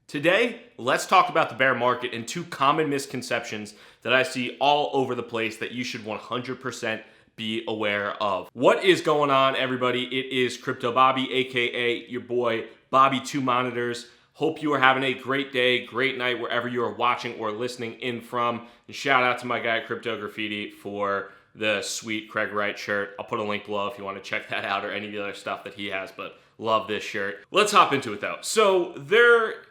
Today, let's talk about the bear market and two common misconceptions that I see all over the place that you should 100% be aware of. What is going on, everybody? It is Crypto Bobby, aka your boy Bobby Two Monitors. Hope you are having a great day, great night, wherever you are watching or listening in from. And shout out to my guy Crypto Graffiti for the sweet Craig Wright shirt. I'll put a link below if you want to check that out or any of the other stuff that he has, but love this shirt. Let's hop into it though. So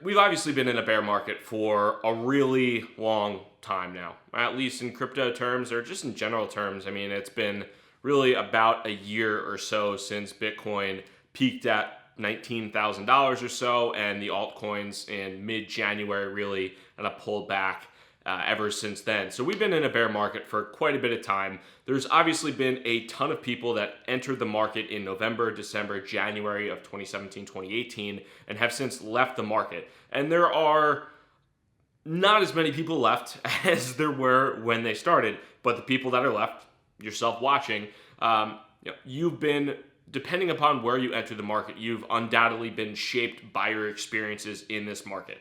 we've obviously been in a bear market for a really long time now, at least in crypto terms or just in general terms. I mean, it's been really about a year or so since Bitcoin peaked at $19,000 or so, and the altcoins in mid-January really kind of pulled back ever since then. So we've been in a bear market for quite a bit of time. There's obviously been a ton of people that entered the market in November, December, January of 2017, 2018, and have since left the market. And there are not as many people left as there were when they started, but the people that are left, yourself watching, you've been, depending upon where you enter the market, you've undoubtedly been shaped by your experiences in this market.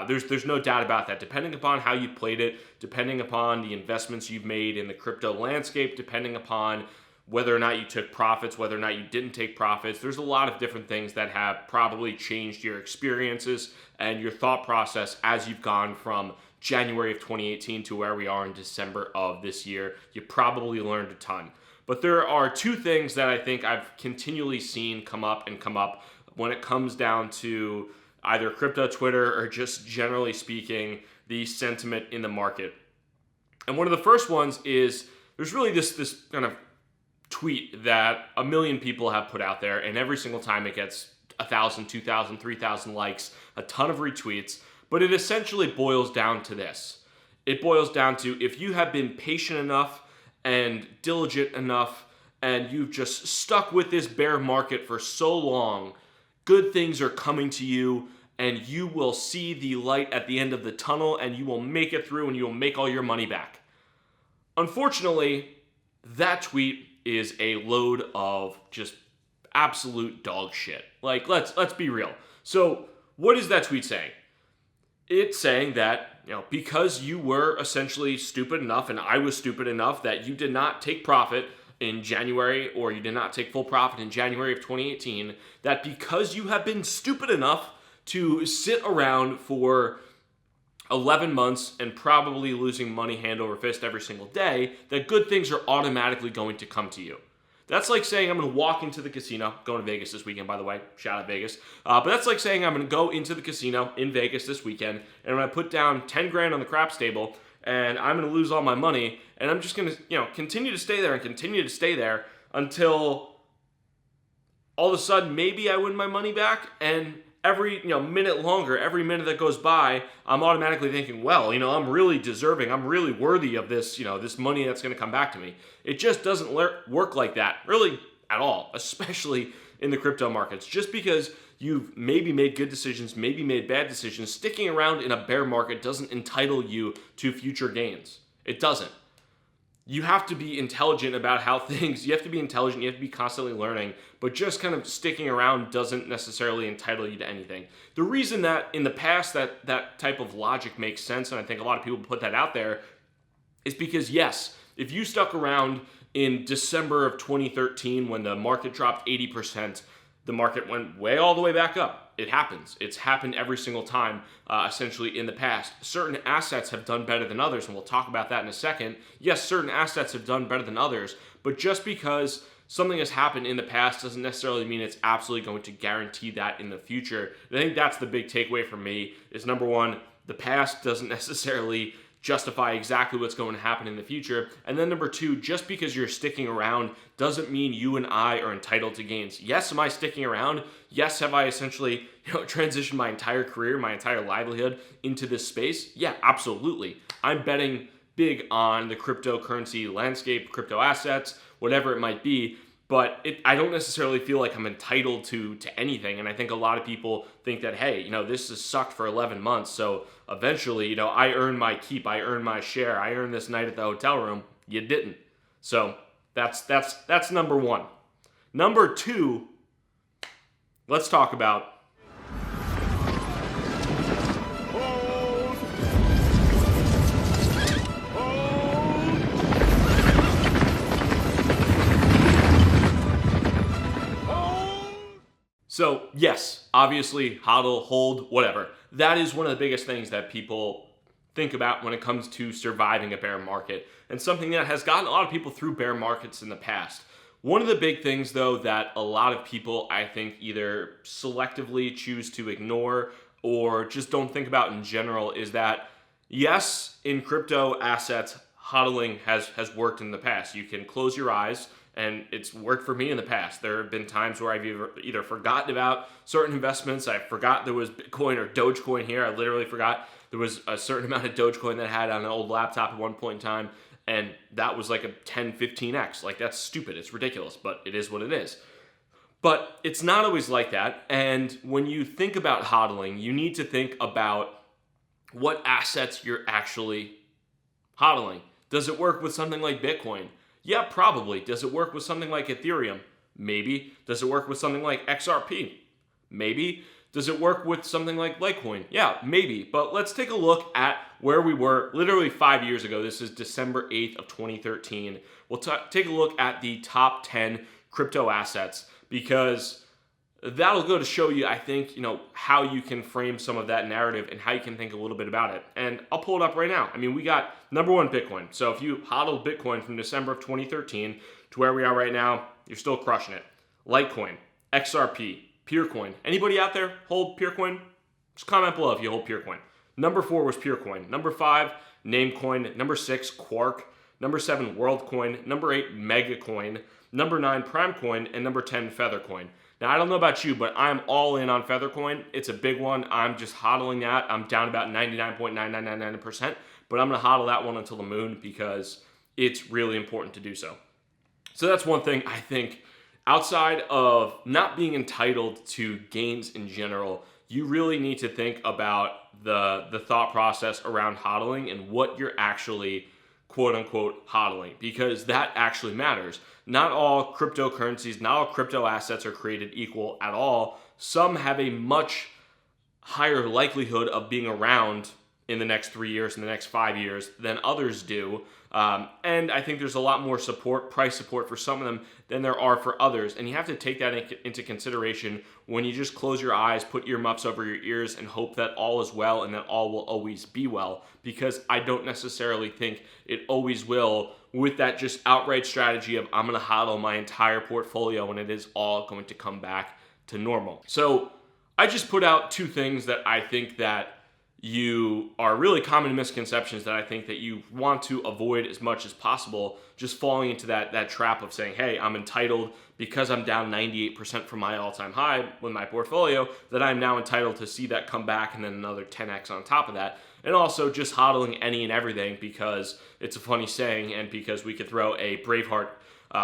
There's no doubt about that. Depending upon how you played it, depending upon the investments you've made in the crypto landscape, depending upon whether or not you took profits, whether or not you didn't take profits, there's a lot of different things that have probably changed your experiences and your thought process as you've gone from January of 2018 to where we are in December of this year. You probably learned a ton. But there are two things that I think I've continually seen come up when it comes down to either crypto Twitter or just generally speaking, the sentiment in the market. And one of the first ones is there's really this kind of tweet that a million people have put out there, and every single time it gets 1,000, 2,000, 3,000 likes, a ton of retweets, but it essentially boils down to this. It boils down to, if you have been patient enough and diligent enough and you've just stuck with this bear market for so long, good things are coming to you, and you will see the light at the end of the tunnel, and you will make it through, and you will make all your money back. Unfortunately, that tweet is a load of just absolute dog shit. Like, let's be real. So, what is that tweet saying? It's saying that, because you were essentially stupid enough, and I was stupid enough, that you did not take profit in January, or you did not take full profit in January of 2018, that because you have been stupid enough to sit around for 11 months and probably losing money hand over fist every single day, that good things are automatically going to come to you. That's like saying I'm going to walk into the casino, going to Vegas this weekend, by the way, shout out Vegas. But that's like saying I'm going to go into the casino in Vegas this weekend, and I'm going to put down 10 grand on the craps table, and I'm going to lose all my money, and I'm just going to, continue to stay there and continue to stay there until all of a sudden maybe I win my money back, and every minute longer, every minute that goes by, I'm automatically thinking, well, I'm really deserving, I'm really worthy of this, this money that's going to come back to me. It just doesn't work like that, really, at all, especially in the crypto markets. Just because you've maybe made good decisions, maybe made bad decisions, sticking around in a bear market doesn't entitle you to future gains. It doesn't. You have to be intelligent about how you have to be intelligent, you have to be constantly learning, but just kind of sticking around doesn't necessarily entitle you to anything. The reason that in the past that type of logic makes sense, and I think a lot of people put that out there, is because yes, if you stuck around in December of 2013 when the market dropped 80%, the market went all the way back up. It happens. It's happened every single time, essentially, in the past. Certain assets have done better than others, and we'll talk about that in a second. Yes, certain assets have done better than others, but just because something has happened in the past doesn't necessarily mean it's absolutely going to guarantee that in the future. And I think that's the big takeaway for me, is number one, the past doesn't necessarily justify exactly what's going to happen in the future. And then number two, just because you're sticking around doesn't mean you and I are entitled to gains. Yes, am I sticking around? Yes, have I essentially transitioned my entire career, my entire livelihood into this space? Yeah, absolutely. I'm betting big on the cryptocurrency landscape, crypto assets, whatever it might be. But I don't necessarily feel like I'm entitled to anything. And I think a lot of people think that, hey, this has sucked for 11 months. So eventually, I earned my keep. I earned my share. I earned this night at the hotel room. You didn't. So that's number one. Number two, let's talk about So yes, obviously hodl, hold, whatever. That is one of the biggest things that people think about when it comes to surviving a bear market, and something that has gotten a lot of people through bear markets in the past. One of the big things, though, that a lot of people, I think, either selectively choose to ignore or just don't think about in general is that, yes, in crypto assets, hodling has worked in the past. You can close your eyes, and it's worked for me in the past. There have been times where I've either forgotten about certain investments. I forgot there was Bitcoin or Dogecoin here. I literally forgot there was a certain amount of Dogecoin that I had on an old laptop at one point in time, and that was like a 10, 15x. Like, that's stupid. It's ridiculous, but it is what it is. But it's not always like that, and when you think about hodling, you need to think about what assets you're actually hodling. Does it work with something like Bitcoin? Yeah, probably. Does it work with something like Ethereum? Maybe. Does it work with something like XRP? Maybe. Does it work with something like Litecoin? Yeah, maybe. But let's take a look at where we were literally 5 years ago. This is December 8th of 2013. We'll take a look at the top 10 crypto assets, because that'll go to show you, I think, how you can frame some of that narrative and how you can think a little bit about it. And I'll pull it up right now. I mean, we got number one, Bitcoin. So if you hodled Bitcoin from December of 2013 to where we are right now, you're still crushing it. Litecoin, XRP, Purecoin. Anybody out there hold Purecoin? Just comment below if you hold Purecoin. Number 4 was Purecoin. Number 5, Namecoin. Number 6, Quark. Number 7, WorldCoin. Number 8, Megacoin. Number 9, Primecoin. And number 10, Feathercoin. Now, I don't know about you, but I'm all in on Feathercoin. It's a big one. I'm just hodling that. I'm down about 99.9999%, but I'm going to hodl that one until the moon because it's really important to do so. So that's one thing I think, outside of not being entitled to gains in general, you really need to think about the thought process around hodling and what you're actually quote-unquote hodling, because that actually matters. Not all cryptocurrencies, not all crypto assets are created equal at all. Some have a much higher likelihood of being around in the next 3 years, in the next 5 years, than others do. And I think there's a lot more price support for some of them than there are for others. And you have to take that into consideration when you just close your eyes, put earmuffs over your ears, and hope that all is well and that all will always be well. Because I don't necessarily think it always will, with that just outright strategy of I'm going to hodl my entire portfolio when it is all going to come back to normal. So I just put out 2 things that I think that you are really common misconceptions that I think that you want to avoid as much as possible, just falling into that trap of saying, hey, I'm entitled because I'm down 98% from my all-time high with my portfolio, that I'm now entitled to see that come back and then another 10x on top of that. And also just hodling any and everything because it's a funny saying and because we could throw a Braveheart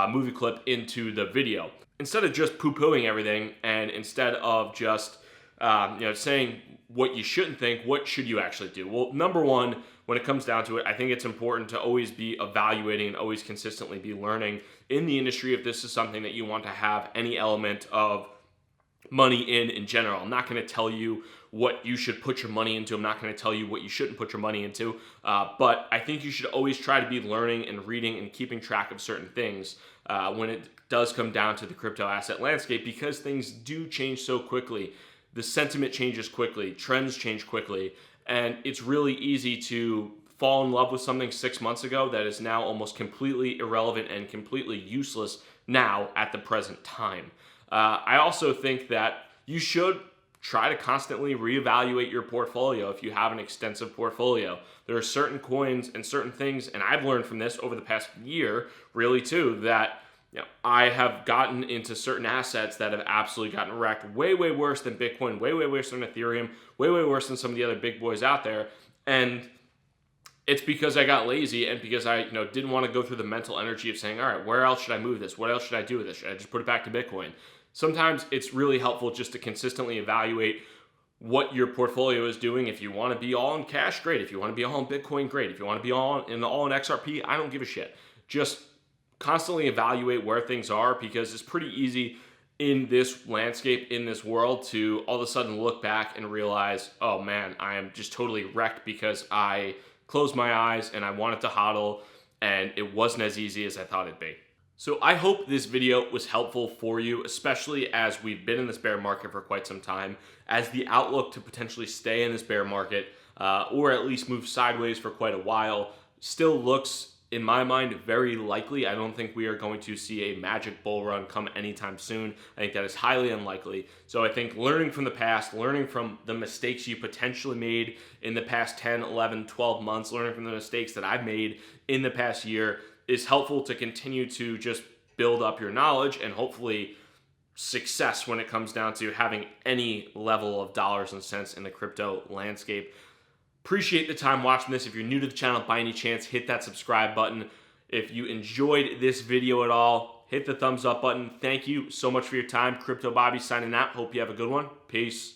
movie clip into the video. Instead of just poo-pooing everything and instead of just saying what you shouldn't think, what should you actually do? Well, number one, when it comes down to it, I think it's important to always be evaluating and always consistently be learning in the industry if this is something that you want to have any element of money in general. I'm not going to tell you what you should put your money into. I'm not going to tell you what you shouldn't put your money into. But I think you should always try to be learning and reading and keeping track of certain things when it does come down to the crypto asset landscape, because things do change so quickly. The sentiment changes quickly, trends change quickly, and it's really easy to fall in love with something 6 months ago that is now almost completely irrelevant and completely useless now at the present time. I also think that you should try to constantly reevaluate your portfolio if you have an extensive portfolio. There are certain coins and certain things, and I've learned from this over the past year, really too, that I have gotten into certain assets that have absolutely gotten wrecked, way worse than Bitcoin, way worse than Ethereum, way worse than some of the other big boys out there. And it's because I got lazy and because I didn't want to go through the mental energy of saying, all right, where else should I move this? What else should I do with this? Should I just put it back to Bitcoin? Sometimes it's really helpful just to consistently evaluate what your portfolio is doing. If you want to be all in cash, great. If you want to be all in Bitcoin, great. If you want to be all in XRP, I don't give a shit. Just constantly evaluate where things are, because it's pretty easy in this landscape, in this world, to all of a sudden look back and realize, oh man, I am just totally wrecked because I closed my eyes and I wanted to hodl and it wasn't as easy as I thought it'd be. So I hope this video was helpful for you, especially as we've been in this bear market for quite some time, as the outlook to potentially stay in this bear market, or at least move sideways for quite a while, still looks, in my mind, very likely. I don't think we are going to see a magic bull run come anytime soon. I think that is highly unlikely. So I think learning from the past, learning from the mistakes you potentially made in the past 10, 11, 12 months, learning from the mistakes that I've made in the past year is helpful to continue to just build up your knowledge and hopefully success when it comes down to having any level of dollars and cents in the crypto landscape. Appreciate the time watching this. If you're new to the channel by any chance, hit that subscribe button. If you enjoyed this video at all, hit the thumbs up button. Thank you so much for your time. Crypto Bobby signing out. Hope you have a good one. Peace.